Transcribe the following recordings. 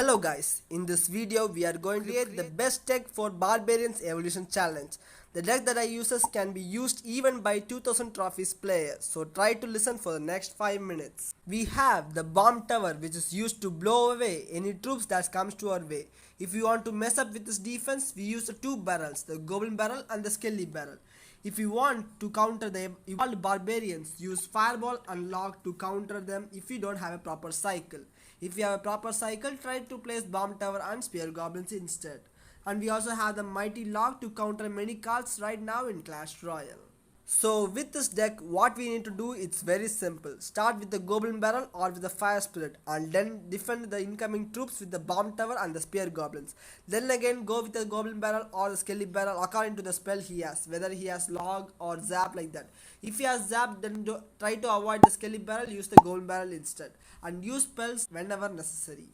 Hello guys, in this video we are going to create the best deck for Barbarians Evolution Challenge. The deck that I uses can be used even by 2000 trophies players, so try to listen for the next 5 minutes. We have the bomb tower which is used to blow away any troops that comes to our way. If you want to mess up with this defense, we use the two barrels, the goblin barrel and the skelly barrel. If you want to counter the evolved barbarians, use fireball and lock to counter them if you don't have a proper cycle. If you have a proper cycle, try to place bomb tower and spear goblins instead. And we also have the mighty lock to counter many cards right now in Clash Royale. So with this deck, what we need to do is very simple. Start with the goblin barrel or with the fire spirit and then defend the incoming troops with the bomb tower and the spear goblins. Then again go with the goblin barrel or the skelly barrel according to the spell he has, whether he has log or zap like that. If he has zap, then try to avoid the skelly barrel, use the goblin barrel instead and use spells whenever necessary.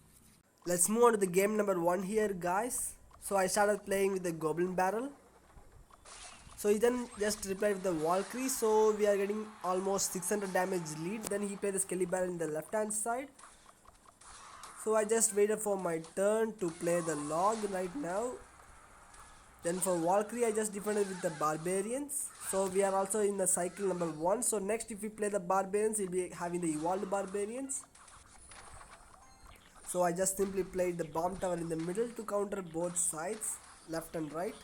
Let's move on to the game number 1 here guys. So I started playing with the goblin barrel. So he then just replied with the Valkyrie, so we are getting almost 600 damage lead. Then he played the skelly barrel in the left hand side. So I just waited for my turn to play the log right now. Then for Valkyrie I just defended with the barbarians. So we are also in the cycle number 1. So next if we play the barbarians, we'll be having the evolved barbarians. So I just simply played the bomb tower in the middle to counter both sides, left and right.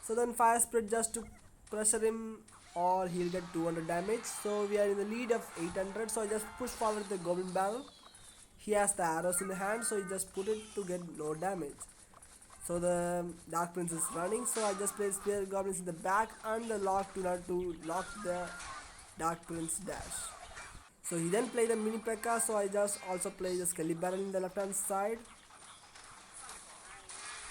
So then fire spirit just to pressure him or he'll get 200 damage. So we are in the lead of 800. So I just push forward the goblin barrel. He has the arrows in the hand, so he just put it to get no damage. So the dark prince is running, so I just play spear goblins in the back and the lock to not to lock the dark prince dash. So he then played the mini P.E.K.K.A, so I just also play the skelly barrel in the left hand side.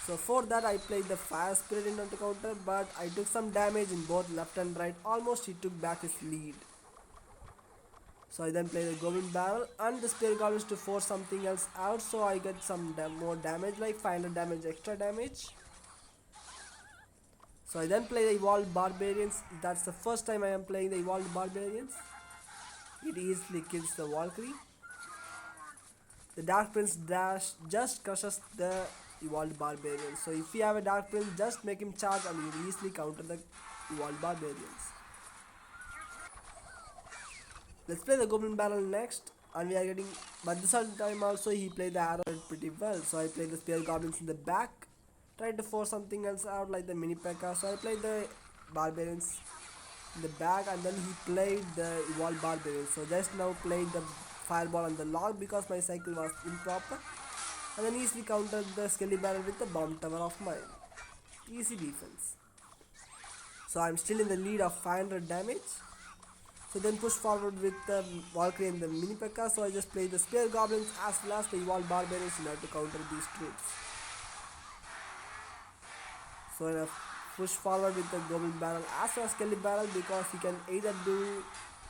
So for that I played the fire spirit in the counter, but I took some damage in both left and right. Almost he took back his lead. So I then played the goblin barrel and the spear goblins to force something else out. So I get some more damage, like 500 damage extra damage. So I then play the evolved barbarians. That's the first time I am playing the evolved barbarians. It easily kills the Valkyrie. The dark prince dash just crushes the evolved barbarians. So if you have a dark prince, just make him charge and you will easily counter the evolved barbarians. Let's play the goblin barrel next, and we are getting, but this time also he played the arrow pretty well. So I played the spear goblins in the back, tried to force something else out like the mini P.E.K.K.A. So I played the barbarians in the back and then he played the evolved barbarians. So just now played the fireball and the log because my cycle was improper. And then easily countered the skelly barrel with the bomb tower of mine. Easy defense. So I'm still in the lead of 500 damage. So then push forward with the Valkyrie and the mini P.E.K.K.A. So I just play the spear goblins as well as the evolved barbarians in order to counter these troops. So I push forward with the goblin barrel as well as skelly barrel because he can either do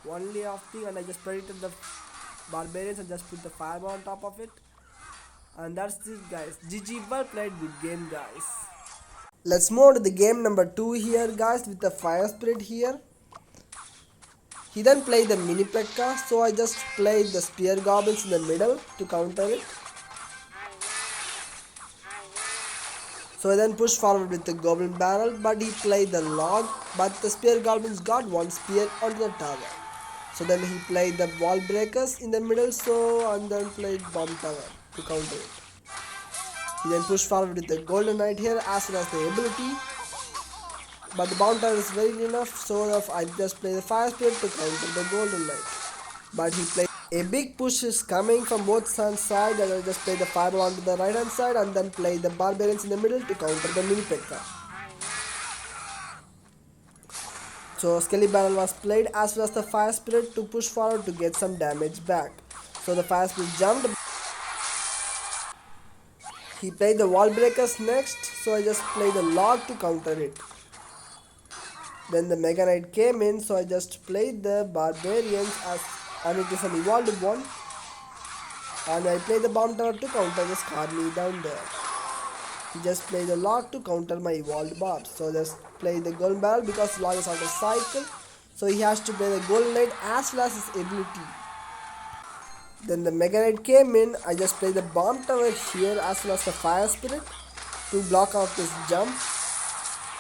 only of thing, and I just predicted the barbarians and just put the fireball on top of it. And that's it guys. GG, well played, good game guys. Let's move on to the game number 2 here guys with the fire spirit here. He then played the mini P.E.K.K.A, so I just played the spear goblins in the middle to counter it. So I then pushed forward with the goblin barrel, but he played the log, but the spear goblins got one spear onto the tower. So then he played the wall breakers in the middle, and then played bomb tower to counter it. He then pushed forward with the golden knight here as well as the ability, but the bomb tower is very good enough, so I just play the fire spirit to counter the golden knight. But he played a big push is coming from both hand side, and I just play the fireball onto the right hand side and then play the barbarians in the middle to counter the mini P.E.K.K.A. So skelly barrel was played as well as the fire spirit to push forward to get some damage back. So the fire spirit jumped. He played the wall breakers next, so I just played the log to counter it. Then the mega knight came in, so I just played the barbarians and it is an evolved one. And I played the bomb tower to counter the Scarly down there. He just played the log to counter my evolved barbs. So just play the golden barrel because log is out of cycle. So he has to play the golden knight as well as his ability. Then the Mega Knight came in. I just played the bomb tower here as well as the fire spirit to block off this jump.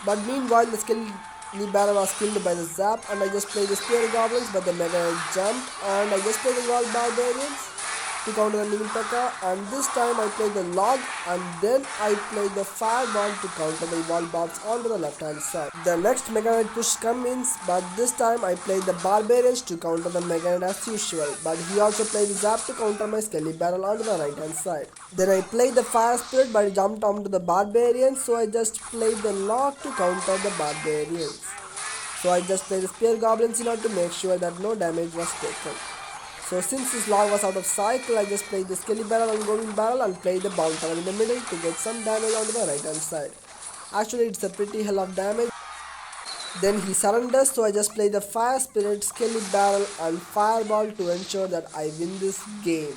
But meanwhile, the Skelly Barrel was killed by the zap, and I just played the spear goblins, but the Mega Knight jumped, and I just played the wall barbarians to counter the mini P.E.K.K.A. And this time I played the log, and then I played the fireball to counter the wall bobs onto the left hand side. The next Mega Knight push comes in, but this time I played the barbarians to counter the Mega Knight as usual, but he also played the zap to counter my Skelly Barrel onto the right hand side. Then I played the fire spirit, but I jumped onto the barbarians, so I just played the log to counter the barbarians. So I just played the spear goblins in order to make sure that no damage was taken. So since this log was out of cycle, I just played the Skelly Barrel and Goblin Barrel and played the bomb tower in the middle to get some damage onto the right hand side. Actually, it's a pretty hell of damage. Then he surrenders, so I just play the fire spirit, Skelly Barrel and fireball to ensure that I win this game.